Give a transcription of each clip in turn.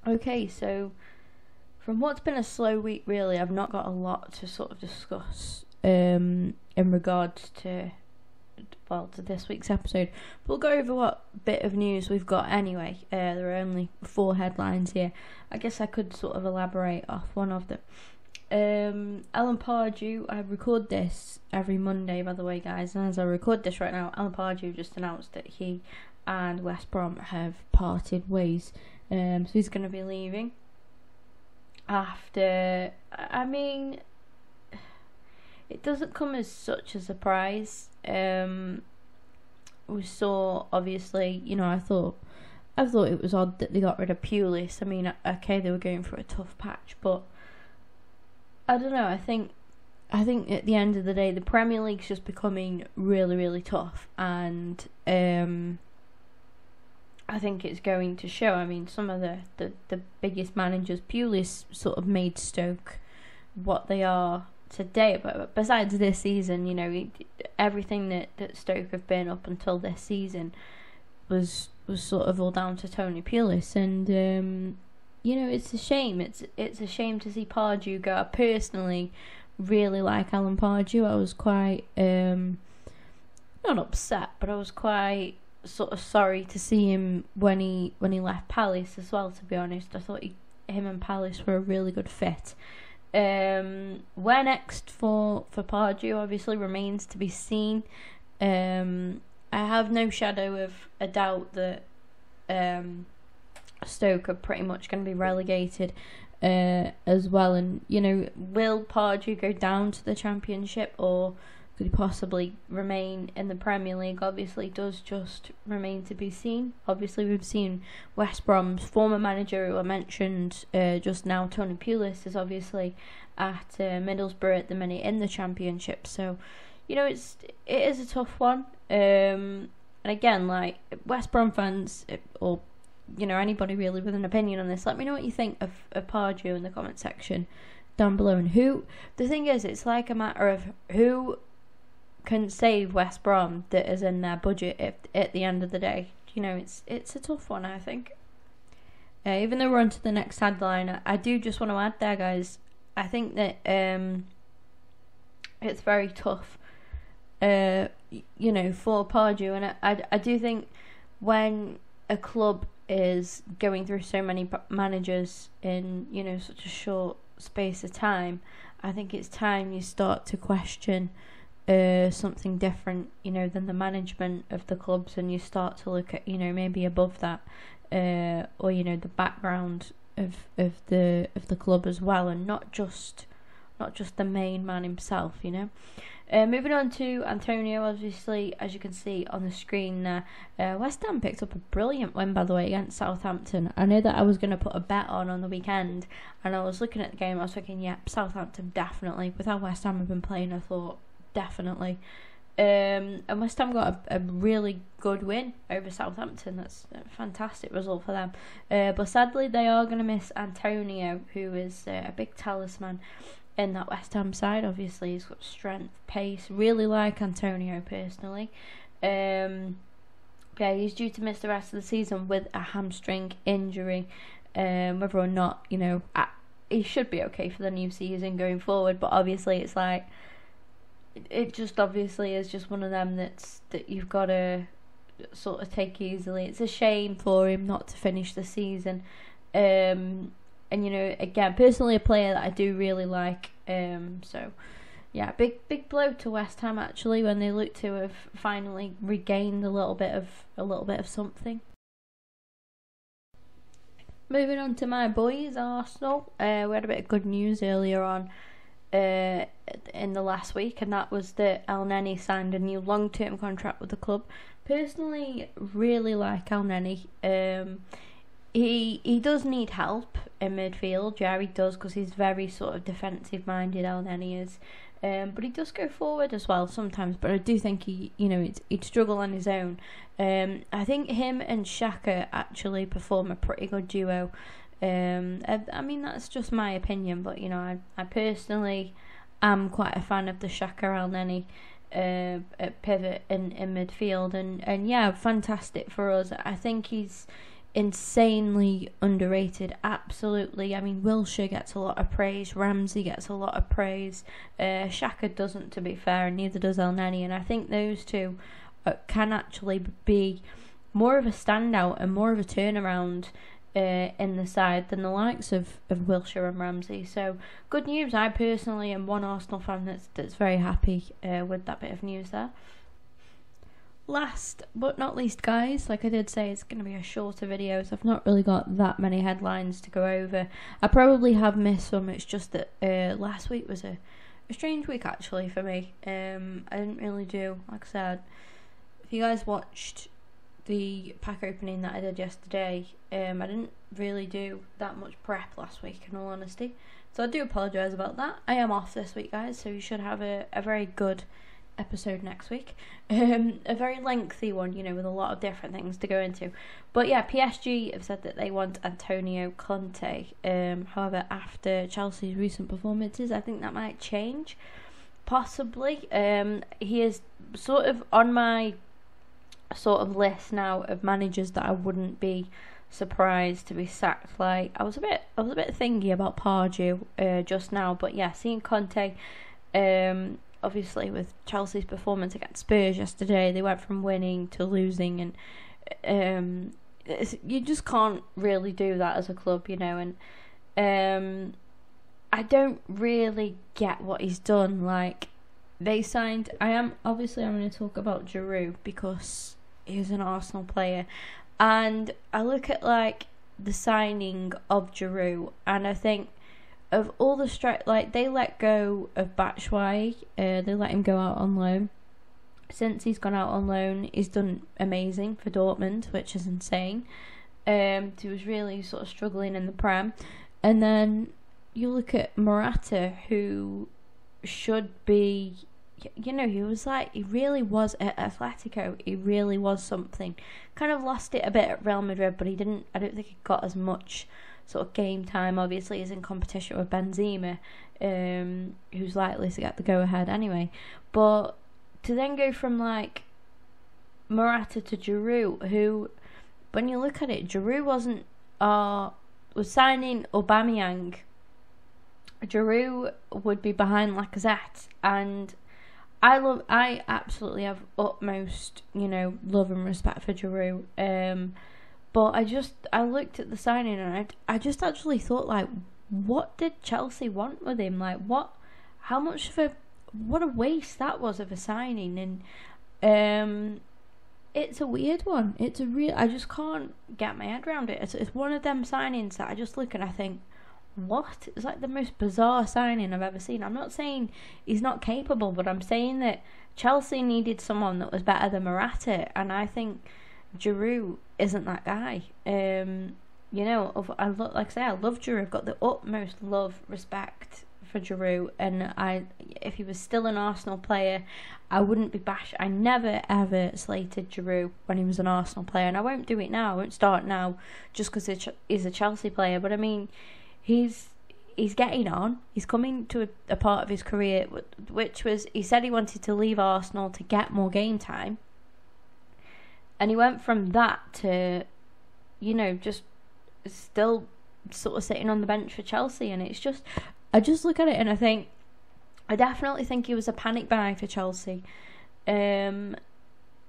Okay, so from what's been a slow week, really, I've not got a lot to sort of discuss in regards to this week's episode. We'll go over what bit of news we've got anyway. There are only 4 headlines here. I guess I could sort of elaborate off one of them. Alan Pardew, I record this every Monday, by the way, guys, and as I record this right now, Alan Pardew just announced that he and West Brom have parted ways. So he's going to be leaving after, I mean, it doesn't come as such a surprise. We saw, obviously, I thought it was odd that they got rid of Pulis. I mean, okay, they were going through a tough patch, but I don't know. I think at the end of the day, the Premier League's just becoming really, really tough, and I think it's going to show. I mean, some of the biggest managers, Pulis sort of made Stoke what they are today, but besides this season, everything that Stoke have been up until this season was sort of all down to Tony Pulis, and it's a shame. It's a shame to see Pardew go. I personally really like Alan Pardew. I was quite not upset, but I was quite sort of sorry to see him when he left Palace as well. To be honest, I thought him and Palace were a really good fit. Where next for Pardew obviously remains to be seen. I have no shadow of a doubt that Stoke are pretty much going to be relegated as well, and will Pardew go down to the Championship, or could he possibly remain in the Premier League? Obviously does just remain to be seen. Obviously we've seen West Brom's former manager, who I mentioned just now, Tony Pulis, is obviously at Middlesbrough at the minute in the Championship, so it is a tough one, and again, like, West Brom fans, or anybody really with an opinion on this, let me know what you think of Pardew in the comment section down below. And the thing is, it's like a matter of who can save West Brom that is in their budget at the end of the day. It's a tough one, I think. Even though we're on to the next headline, I do just want to add there, guys, I think that it's very tough for Pardew, and I do think when a club is going through so many managers in such a short space of time, I think it's time you start to question something different than the management of the clubs, and you start to look at maybe above that, or the background of the club as well, and not just the main man himself. Moving on to Antonio, obviously, as you can see on the screen there, West Ham picked up a brilliant win, by the way, against Southampton. I know that I was going to put a bet on the weekend, and I was looking at the game, I was thinking, yep, Southampton, definitely. With how West Ham have been playing, I thought, definitely. And West Ham got a really good win over Southampton. That's a fantastic result for them. But sadly, they are going to miss Antonio, who is a big talisman in that West Ham side. Obviously, he's got strength, pace. Really like Antonio personally. He's due to miss the rest of the season with a hamstring injury. Whether or not he should be okay for the new season going forward, but obviously it's like, it just obviously is just one of them that you've got to sort of take easily. It's a shame for him not to finish the season. And again, personally, a player that I do really like. So yeah, big blow to West Ham actually, when they look to have finally regained a little bit of something. Moving on to my boys, Arsenal. We had a bit of good news earlier on in the last week, and that was that El Neni signed a new long-term contract with the club. Personally, really like El Neni. He does need help in midfield, yeah, he does, because he's very sort of defensive minded, El Neni is. But he does go forward as well sometimes, but I do think he'd struggle on his own. I think him and Xhaka actually perform a pretty good duo. I mean, that's just my opinion, but I personally am quite a fan of the Xhaka El Neni pivot in midfield, and yeah, fantastic for us. I think he's insanely underrated, absolutely. I mean, Wilshere gets a lot of praise, Ramsey gets a lot of praise, Xhaka doesn't, to be fair, and neither does Elneny, and I think those two can actually be more of a standout and more of a turnaround in the side than the likes of Wilshere and Ramsey. So good news. I personally am one Arsenal fan that's very happy with that bit of news there. Last but not least, guys, like I did say, it's going to be a shorter video, so I've not really got that many headlines to go over. I probably have missed some. It's just that last week was a strange week actually for me. I didn't really do, like I said, if you guys watched the pack opening that I did yesterday, I didn't really do that much prep last week, in all honesty, so I do apologise about that. I am off this week, guys, so you should have a very good episode next week, a very lengthy one, you know, with a lot of different things to go into. But yeah, PSG have said that they want Antonio Conte. However, after Chelsea's recent performances, I think that might change, possibly. He is sort of on my sort of list now of managers that I wouldn't be surprised to be sacked. Like, I was a bit thingy about Pardew just now, but yeah, seeing Conte, obviously with Chelsea's performance against Spurs yesterday, they went from winning to losing, and you just can't really do that as a club, you know. And I don't really get what he's done. Like, they signed, I'm going to talk about Giroud because he's an Arsenal player, and I look at like the signing of Giroud, and I think of all the like, they let go of Batshuayi, they let him go out on loan. Since he's gone out on loan, he's done amazing for Dortmund, which is insane. He was really sort of struggling in the Prem, and then you look at Morata, who should be, you know, he really was at Atletico. He really was something. Kind of lost it a bit at Real Madrid, but I don't think he got as much sort of game time. Obviously, he's in competition with Benzema, who's likely to get the go ahead anyway. But to then go from like Morata to Giroud, who, when you look at it, Giroud was signing Aubameyang. Giroud would be behind Lacazette, and I absolutely have utmost, you know, love and respect for Giroud. But I looked at the signing, and I just actually thought, like, what did Chelsea want with him? Like, what a waste that was of a signing. And it's a weird one. I just can't get my head around it. It's one of them signings that I just look and I think, what? It's like the most bizarre signing I've ever seen. I'm not saying he's not capable, but I'm saying that Chelsea needed someone that was better than Morata, and I think Giroud isn't that guy. You know, like I say, I love Giroud. I've got the utmost love, respect for Giroud, and if he was still an Arsenal player, I wouldn't be bashed. I never ever slated Giroud when he was an Arsenal player, and I won't do it now. I won't start now just because he's a Chelsea player. But I mean, he's getting on. He's coming to a part of his career which was, he said he wanted to leave Arsenal to get more game time, and he went from that to, you know, just still sort of sitting on the bench for Chelsea. And it's just, I just look at it and I definitely think he was a panic buy for Chelsea. And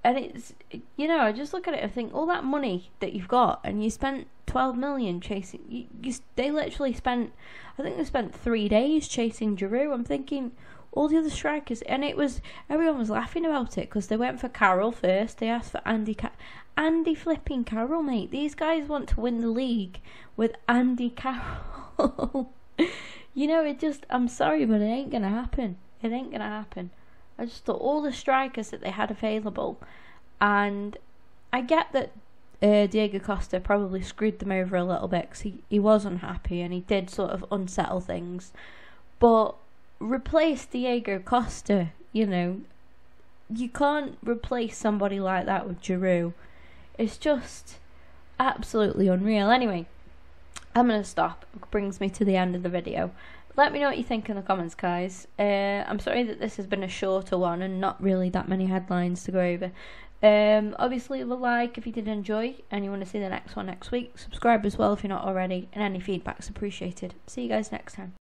it's, you know, I just look at it and think, all that money that you've got, and you spent 12 million chasing, they literally spent, I think they spent 3 days chasing Giroud. I'm thinking, all the other strikers, and everyone was laughing about it because they went for Carroll first. They asked for Andy flipping Carroll, mate. These guys want to win the league with Andy Carroll. You know, I'm sorry, but it ain't gonna happen. It ain't gonna happen. I just thought all the strikers that they had available, and I get that Diego Costa probably screwed them over a little bit because he was unhappy and he did sort of unsettle things, but replace Diego Costa, you know, you can't replace somebody like that with Giroud. It's just absolutely unreal. Anyway, I'm going to stop. It brings me to the end of the video. Let me know what you think in the comments, guys. I'm sorry that this has been a shorter one and not really that many headlines to go over. Obviously leave a like if you did enjoy and you want to see the next one next week. Subscribe as well if you're not already, and any feedback's appreciated. See you guys next time.